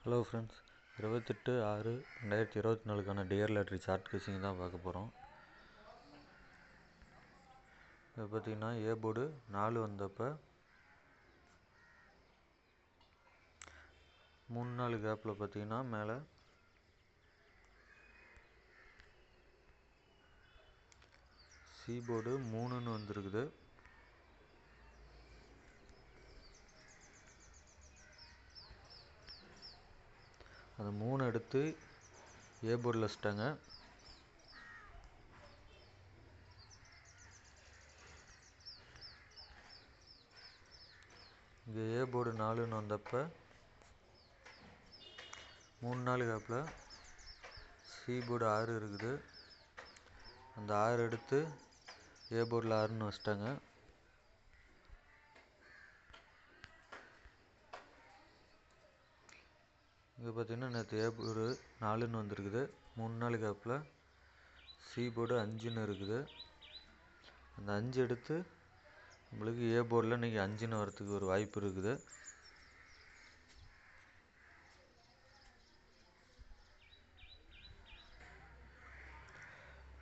Hello friends, 28/6/2024 dear lottery chart guessing தான் பார்க்க போகிறோம். இப்போ பார்த்தீங்கன்னா ஏ போர்டு 4 வந்தப்போ 3-4 கேப்பில் பார்த்தீங்கன்னா மேலே சி போர்டு 3ன்னு வந்திருக்குது. அந்த 3 எடுத்து ஏ போர்டில் வச்சிட்டாங்க. இங்கே ஏ போர்டு 4ன்னு வந்தப்போ 3-4 கேப்பில் சி போர்டு 6 இருக்குது. அந்த 6 எடுத்து ஏ போர்டில் 6ன்னு வச்சிட்டாங்க. இங்கே பார்த்தீங்கன்னா நேற்று ஏ போர்டு 4ன்னு வந்திருக்குது. 3-4 கேப்பில் சி போர்டு 5ன்னு இருக்குது. அந்த 5 எடுத்து நம்மளுக்கு ஏ போர்டில் இன்றைக்கி 5ன்னு வரத்துக்கு ஒரு வாய்ப்பு இருக்குது.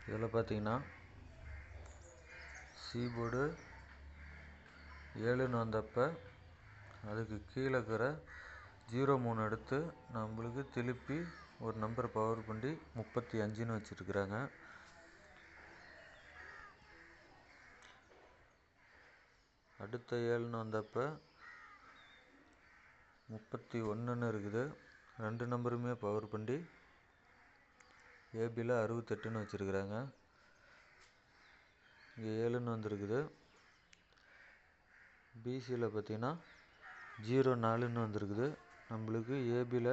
இதில் பார்த்தீங்கன்னா சி போர்டு 7ன்னு வந்தப்போ அதுக்கு கீழே இருக்கிற 0-3 எடுத்து நம்மளுக்கு திருப்பி ஒரு நம்பர் பவர் பண்ணி 35ன்னு வச்சுருக்குறாங்க. அடுத்த 7ன்னு வந்தப்போ 31ன்னு இருக்குது. 2 நம்பருமே பவர் பண்ணி ஏபியில் 68ன்னு வச்சுருக்குறாங்க. இங்கே 7ன்னு வந்திருக்குது. பிசியில் பார்த்தீங்கன்னா 0-4ன்னு வந்திருக்குது. நம்மளுக்கு ஏபியில்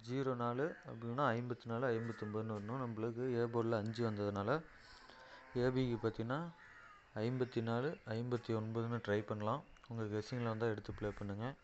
0-4 அப்படின்னா 54-59ன்னு வரணும். நம்மளுக்கு ஏ போர்டில் 5 வந்ததுனால ஏபிக்கு பார்த்தீங்கன்னா 54-59ன்னு ட்ரை பண்ணலாம். உங்கள் கெஸ்ஸிங்கில் வந்தால் எடுத்து ப்ளே பண்ணுங்கள்.